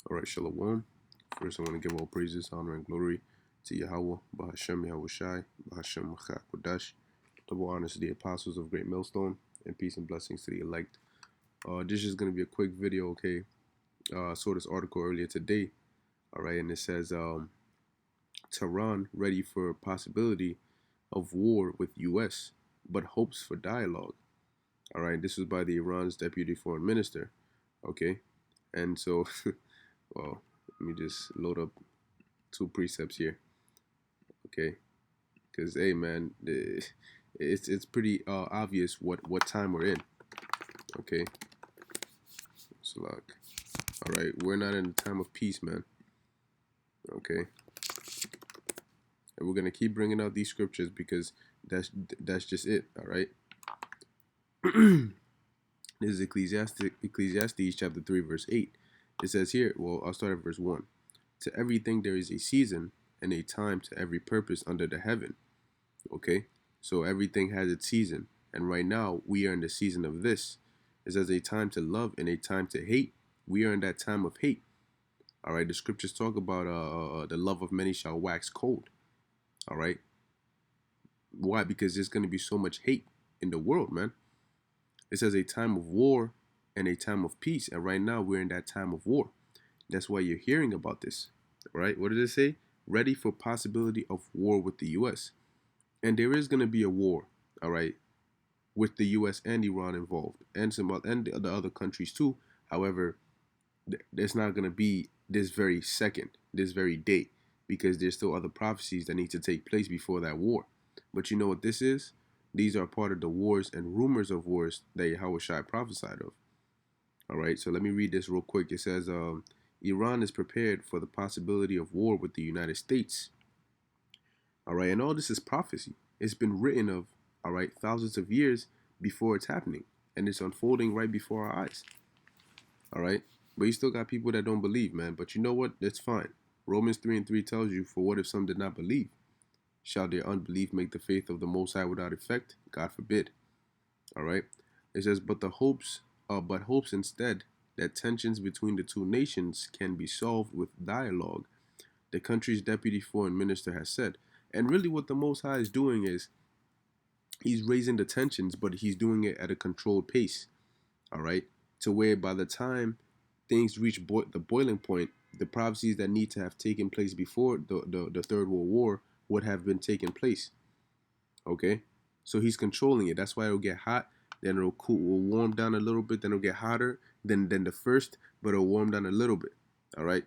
All right, Shalom. First, I want to give all praises, honor, and glory to Yahweh, Bahashem Yahweh Shai, Bahashem Machak Kodash. Double honors to the apostles of Great Millstone, and peace and blessings to the elect. This is going to be a quick video, okay? I saw this article earlier today, all right, and it says Tehran ready for possibility of war with U.S., but hopes for dialogue. All right, this was by the Iran's deputy foreign minister, okay? And so, well, let me just load up two precepts here, okay? Because hey, man, it's pretty obvious what time we're in, okay? So like, all right, we're not in a time of peace, man, okay? And we're gonna keep bringing out these scriptures because that's just it, all right? This is Ecclesiastes chapter 3 verse 8. It says here, well, I'll start at verse 1. To everything there is a season and a time to every purpose under the heaven. Okay, so everything has its season, and right now we are in the season of this. It says a time to love and a time to hate. We are in that time of hate. All right, the scriptures talk about the love of many shall wax cold. All right, why? Because there's going to be so much hate in the world, man. It says a time of war and a time of peace, and right now we're in that time of war. That's why you're hearing about this, right? What did it say? Ready for possibility of war with the U.S. And there is going to be a war, all right, with the U.S. and Iran involved, and the other countries too. However, it's not going to be this very second, this very date, because there's still other prophecies that need to take place before that war. But you know what this is? These are part of the wars and rumors of wars that Yahweh Shai prophesied of. All right, so let me read this real quick. It says, Iran is prepared for the possibility of war with the United States. All right, and all this is prophecy. It's been written of, all right, thousands of years before it's happening, and it's unfolding right before our eyes. All right, but you still got people that don't believe, man. But you know what? That's fine. Romans 3:3 tells you, for what if some did not believe? Shall their unbelief make the faith of the Most High without effect? God forbid. All right. It says, but hopes instead that tensions between the two nations can be solved with dialogue, the country's deputy foreign minister has said. And really, what the Most High is doing is he's raising the tensions, but he's doing it at a controlled pace. All right, to where by the time things reach the boiling point, the prophecies that need to have taken place before the Third World War would have been taken place. Okay, so he's controlling it. That's why it'll get hot, then it'll cool, will warm down a little bit, then it'll get hotter than the first, but it'll warm down a little bit. All right.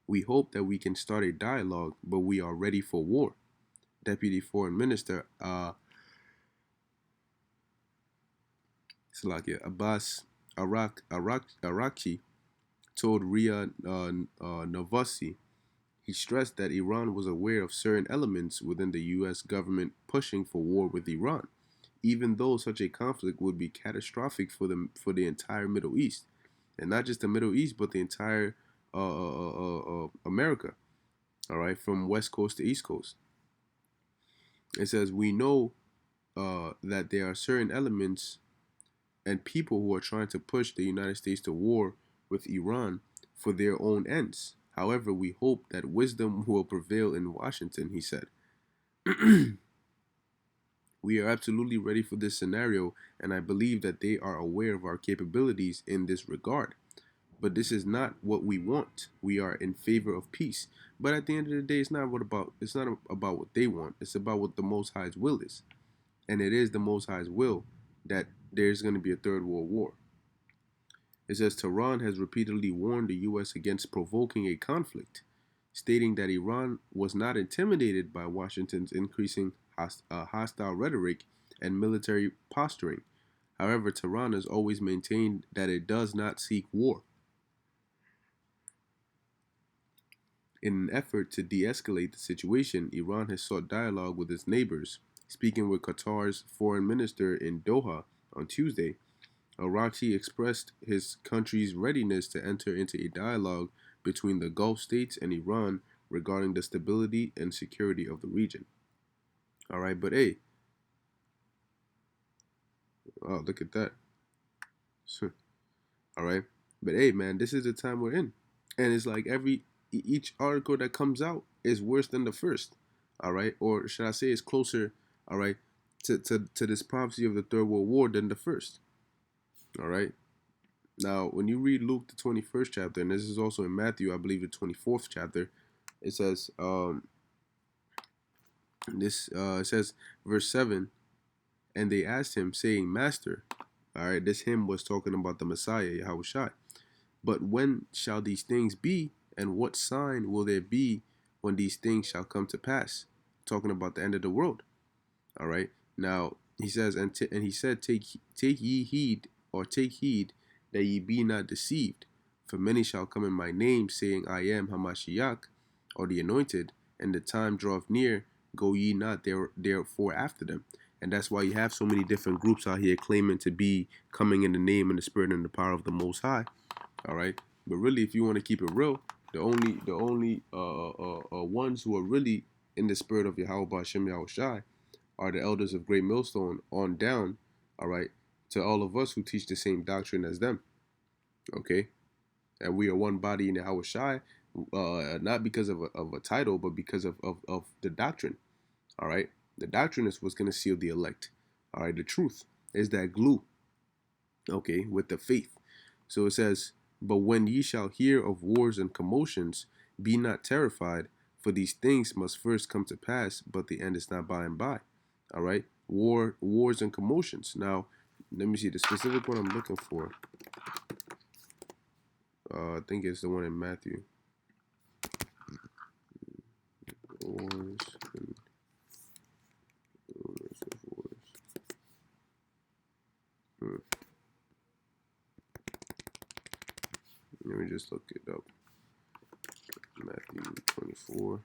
We hope that we can start a dialogue, but we are ready for war. Deputy Foreign Minister Salakia Abbas Arakchi told Ria Novasi. He stressed that Iran was aware of certain elements within the U.S. government pushing for war with Iran, even though such a conflict would be catastrophic for the entire Middle East, and not just the Middle East, but the entire America. All right, from West Coast to East Coast. It says we know that there are certain elements and people who are trying to push the United States to war with Iran for their own ends. However, we hope that wisdom will prevail in Washington, he said. We are absolutely ready for this scenario, and I believe that they are aware of our capabilities in this regard. But this is not what we want. We are in favor of peace. But at the end of the day, it's not about what they want. It's about what the Most High's will is. And it is the Most High's will that there's going to be a third world war. It says Tehran has repeatedly warned the U.S. against provoking a conflict, stating that Iran was not intimidated by Washington's increasing hostile rhetoric and military posturing. However, Tehran has always maintained that it does not seek war. In an effort to de-escalate the situation, Iran has sought dialogue with its neighbors. Speaking with Qatar's foreign minister in Doha on Tuesday, Araghchi expressed his country's readiness to enter into a dialogue between the Gulf states and Iran regarding the stability and security of the region. All right, but hey, oh, look at that. All right, But hey, man, this is the time we're in, and it's like each article that comes out is worse than the first. All right, or should I say, it's closer. All right, to this prophecy of the Third World War than the first. All right. Now, when you read Luke the 21st chapter, and this is also in Matthew, I believe the 24th chapter, it says it says verse 7, and they asked him, saying, Master, all right, this hymn was talking about the Messiah, Yahushua. But when shall these things be, and what sign will there be when these things shall come to pass? Talking about the end of the world. All right. Now he says, and he said, take ye heed, or take heed that ye be not deceived, for many shall come in my name, saying, I am Hamashiach, or the anointed, and the time draweth near. Go ye not therefore after them. And that's why you have so many different groups out here claiming to be coming in the name and the spirit and the power of the Most High. All right, but really, if you want to keep it real, the only ones who are really in the spirit of Yahweh Bashem Yahushai are the elders of Great Millstone on down. All right, to all of us who teach the same doctrine as them. Okay, and we are one body in Yahushai, not because of a title, but because of the doctrine. All right, the doctrine is what's going to seal the elect. All right, the truth is that glue. Okay, with the faith. So it says, but when ye shall hear of wars and commotions, be not terrified, for these things must first come to pass, but the end is not by and by. All right, wars and commotions. Now, let me see the specific one I'm looking for. I think it's the one in Matthew. Wars and rumors of wars. Let me just look it up. Matthew 24.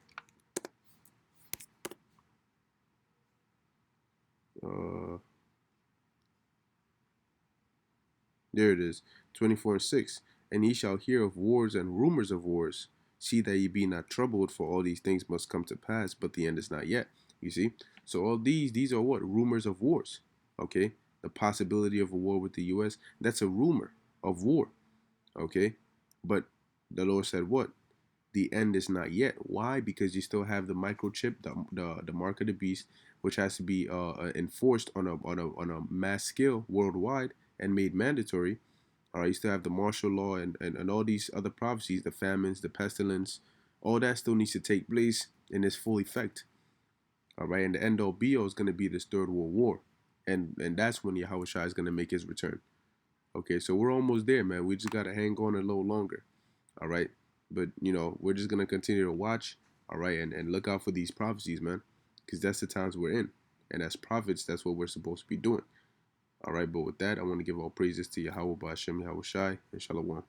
There it is, 24:6. And ye shall hear of wars and rumors of wars. See that ye be not troubled, for all these things must come to pass, but the end is not yet. You see? So all these are what? Rumors of wars. Okay? The possibility of a war with the US, that's a rumor of war. Okay? But the Lord said what? The end is not yet. Why? Because you still have the microchip, the mark of the beast, which has to be enforced on a mass scale worldwide and made mandatory. All right, you still have the martial law and all these other prophecies, the famines, the pestilence, all that still needs to take place in its full effect. All right, and the end all be all is going to be this third world war, and that's when Yahweh Shai is going to make his return. Okay, so we're almost there, man. We just got to hang on a little longer. All right, but we're just gonna continue to watch. All right, and look out for these prophecies, man, because that's the times we're in, and as prophets, that's what we're supposed to be doing. All right, but with that, I want to give all praises to Yahweh Ba'ashem Yahweh Shai and Shalom.